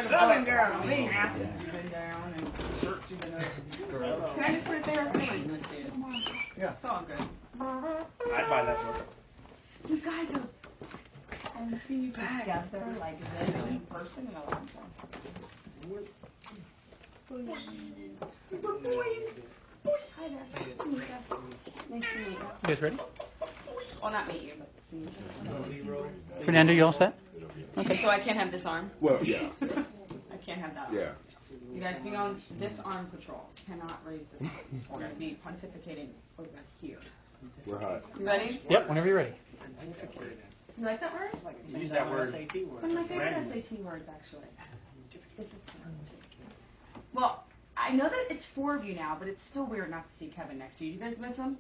Southern girl, me. Asses you've been down and shirts you've been over. Can I just put it there? Maybe let's see it. Yeah. It's all good. I'd buy that book. You guys are. I haven't seen you together like this in person in a long time. Hi there. Nice to meet you. Nice to meet you. You guys ready? Well, not meet you, but see you. Fernando, you all set? Okay, so I can't have this arm? Well, yeah. I can't have that arm. Yeah. You guys be on this arm patrol. Cannot raise this arm. We're going to be pontificating over here. We're hot. You ready? Yep, whenever you're ready. You like that word? Use that word. It's one of my favorite SAT words, actually. This is well, I know that it's 4 of you now, but it's still weird not to see Kevin next to you. Do you guys miss him?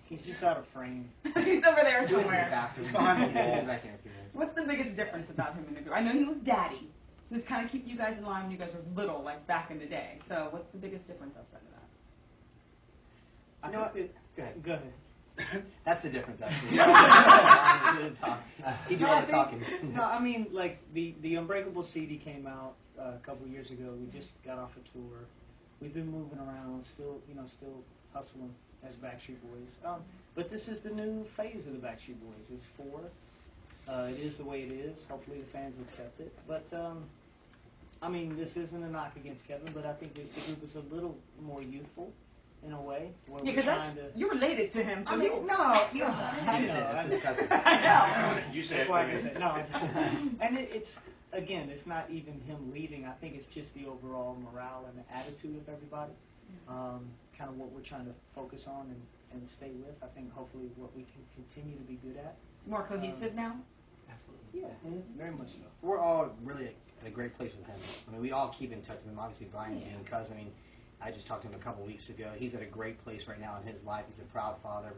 He's just out of frame. He's over there He was in the somewhere. bathroom. He's behind the wall. He'll be back in a few minutes. What's the biggest difference about him in the group? I know he was daddy. He was kind of keeping you guys in line when you guys were little, like back in the day. So what's the biggest difference outside of that? You know what? Go ahead. Go ahead. That's the difference, actually. He do No, all I the think- talking. No, I mean, like, the Unbreakable CD came out a couple years ago. We just got off a tour. We've been moving around, still hustling as Backstreet Boys. But this is the new phase of the Backstreet Boys. It's 4. It is the way it is. Hopefully the fans accept it. But, I mean, this isn't a knock against Kevin, but I think the group is a little more youthful in a way. Where Yeah, we're because trying to... you're related to him. So I mean, you- no. I That's his cousin. know. You said That's it. why I said no. And it's again, it's not even him leaving. I think it's just the overall morale and the attitude of everybody. Kind of what we're trying to focus on and stay with. I think hopefully what we can continue to be good at. More cohesive now? Absolutely. Yeah, very much so. We're all really at a great place with him. I mean, we all keep in touch with him. Obviously, Brian being cousin. I mean, I just talked to him a couple weeks ago. He's at a great place right now in his life. He's a proud father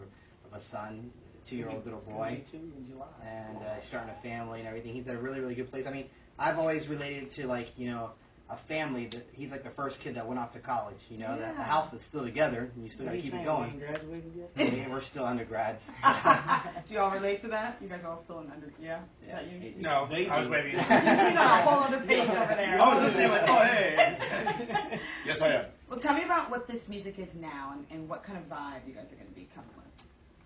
of a son, a 2-year-old little boy, in July. and starting a family and everything. He's at a really, really good place. I mean, I've always related to, like, you know, a family that he's like the first kid that went off to college. You know, that the house is still together, and you still got to keep it going. Graduated yet? Yeah, we're still undergrads. Do you all relate to that? You guys all still in under? Yeah. Yeah. You No, I was waving. see that whole other page over there. I was listening like, oh, hey. Yes, I am. Well, tell me about what this music is now and what kind of vibe you guys are going to be coming with.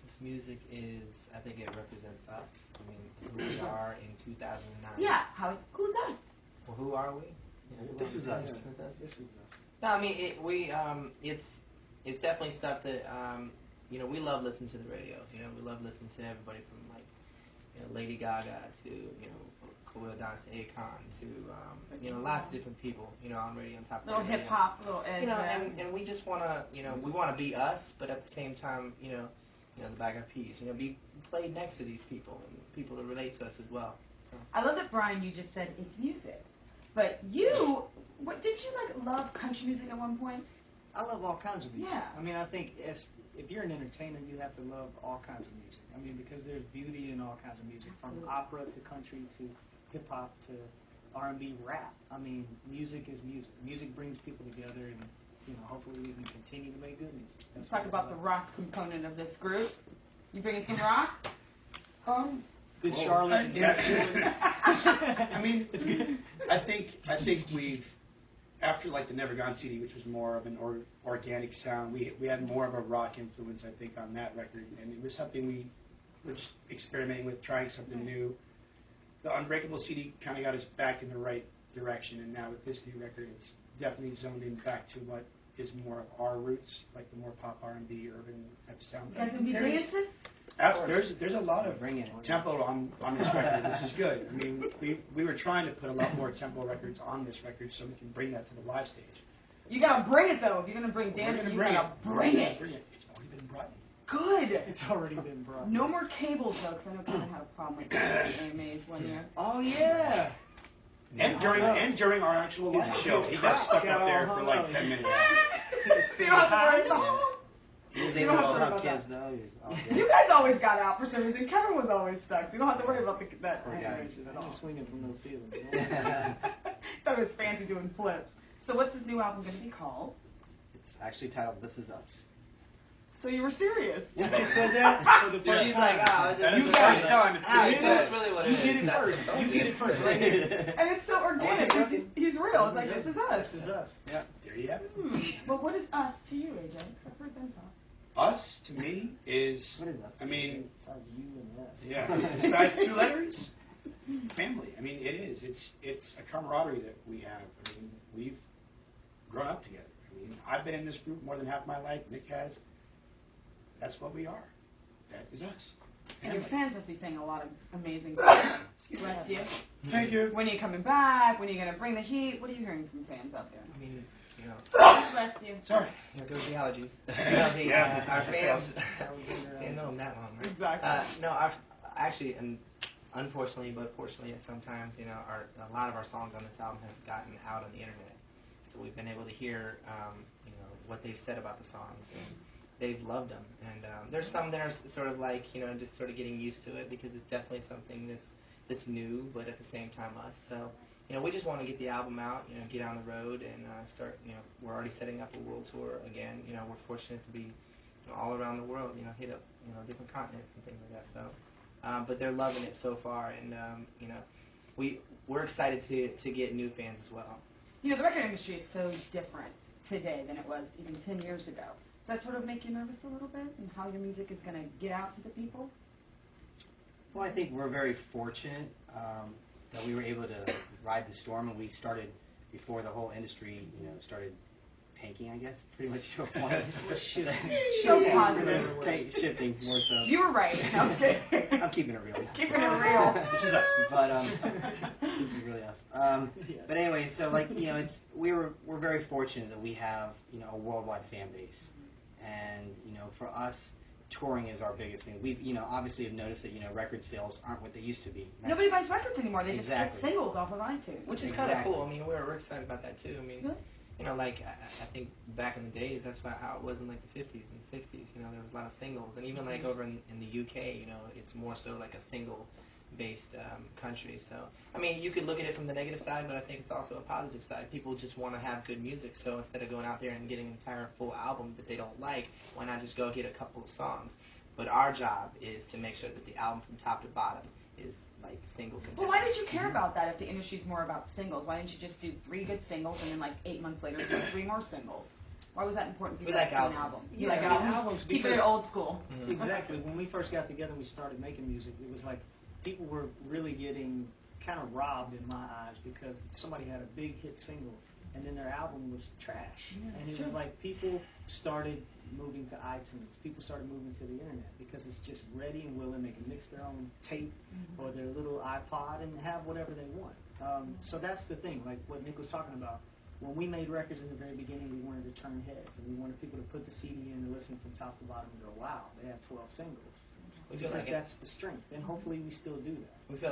This music is, I think it represents us. I mean, who we are in 2009. Yeah. Who's us? Well, who are we? This is us. This is us. No, I mean, it's definitely stuff that, you know, we love listening to the radio. You know, we love listening to everybody from, like, you know, Lady Gaga to, you know, Khalil Dance to Akon to, you know, lots of different people, you know, on radio on top of Little the radio. hip hop, little edge. You know, and we just want to, you know, we want to be us, but at the same time, you know, the Black Eyed Peas, you know, be played next to these people and people to relate to us as well. So. I love that, Brian, you just said it's music. But you, did you like love country music at one point? I love all kinds of music. Yeah. I mean, I think if you're an entertainer, you have to love all kinds of music. I mean, because there's beauty in all kinds of music, from opera to country to hip hop to R&B, rap. I mean, music is music. Music brings people together, and you know, hopefully we can continue to make good music. Let's talk about the rock component of this group. You bringing some rock? Good Charlotte. I mean, it's good. I think we've, after like the Never Gone CD, which was more of an organic sound, we had more of a rock influence, I think, on that record, and it was something we were just experimenting with, trying something new. The Unbreakable CD kind of got us back in the right direction, and now with this new record, it's definitely zoned in back to what is more of our roots, like the more pop R&B, urban type of sound. You guys will be dancing? There's a lot of tempo on this record, which is good. I mean, we were trying to put a lot more tempo records on this record so we can bring that to the live stage. You gotta bring it though. If you're gonna bring dancing, you gotta bring it. It's already been brought in. Good. It's already been brought. No more cable jokes. I know Kevin had a problem with that at the AMAs one year. Oh yeah. And during our actual live show, he got stuck up there for like 10 minutes. See what I'm saying? He was able to help kids, though. He was all good. You guys always got out for some reason. Kevin was always stuck, so you don't have to worry about that Poor guy. animation at I'm all. just swinging from no ceiling. Thought it was fancy doing flips. So what's this new album going to be called? It's actually titled This Is Us. So you were serious. You just said that for the first She's time. like, oh, That is you the got first it. time it's Ah, been that's said. really what You it get is. it That's first. what I You told get it first right here. And it's so organic. He's real. It's like, this is us. This is us. Yeah, there you have it. But what is us to you, AJ? 'Cause I've heard them talk. Us, to me, is, What is that? I mean, Besides you and us. yeah, besides two letters, family. I mean, it is. It's a camaraderie that we have. I mean, we've grown up together. I mean, I've been in this group more than half my life. Nick has. That's what we are. That is us. And your Family. fans must be saying a lot of amazing things. Bless you. Thank you. When are you coming back? When are you going to bring the heat? What are you hearing from fans out there? I mean, you know, Bless you. Sorry. there goes the allergies. Yeah. Our fans. That was in your, See, I know them that long, right? Exactly. No, our actually, and unfortunately, but fortunately, sometimes you know, a lot of our songs on this album have gotten out on the internet, so we've been able to hear, you know, what they've said about the songs, and they've loved them. And there's some that are sort of like, you know, just sort of getting used to it because it's definitely something that's new, but at the same time us. So, you know, we just want to get the album out, you know, get on the road and start. You know, we're already setting up a world tour again. You know, we're fortunate to be, you know, all around the world. You know, hit up, you know, different continents and things like that. So, but they're loving it so far, and you know, we're excited to get new fans as well. You know, the record industry is so different today than it was even 10 years ago. Does that sort of make you nervous a little bit and how your music is going to get out to the people? Well, I think we're very fortunate that we were able to ride the storm, and we started before the whole industry, you know, started tanking, I guess, pretty much to a point. So Yeah, positive. sort of shifting more so. You were right. I was kidding. I'm keeping it real. Keeping it real. This is us. But this is really us. But anyway, so like, you know, we're very fortunate that we have, you know, a worldwide fan base, and you know, for us, touring is our biggest thing. We've, you know, obviously have noticed that, you know, record sales aren't what they used to be. Nobody buys records anymore. They Exactly. just get singles off of iTunes. Which is kind of Exactly. cool. I mean, we're excited about that too. I mean, Really? you know, like I think back in the days, that's how it was in like the 50s and 60s. You know, there was a lot of singles, and even like over in the UK, you know, it's more so like a single-based country. So, I mean, you could look at it from the negative side, but I think it's also a positive side. People just want to have good music, so instead of going out there and getting an entire full album that they don't like, why not just go get a couple of songs? But our job is to make sure that the album from top to bottom is like single contenders. Well, why did you care about that if the industry's more about singles? Why didn't you just do 3 good singles and then like 8 months later do 3 more singles? Why was that important for you We guys like to do an albums. album? Yeah, You like I mean, albums Keep it because- old school. Exactly. When we first got together and we started making music, it was like people were really getting kind of robbed in my eyes because somebody had a big hit single and then their album was trash. Yeah, And it's it was true. like people started moving to iTunes. People started moving to the internet because it's just ready and willing. They can mix their own tape or their little iPod and have whatever they want. So that's the thing, like what Nick was talking about. When we made records in the very beginning, we wanted to turn heads, and we wanted people to put the CD in and listen from top to bottom and go, wow, they have 12 singles. We feel Because like that's the strength, and hopefully we still do that. we feel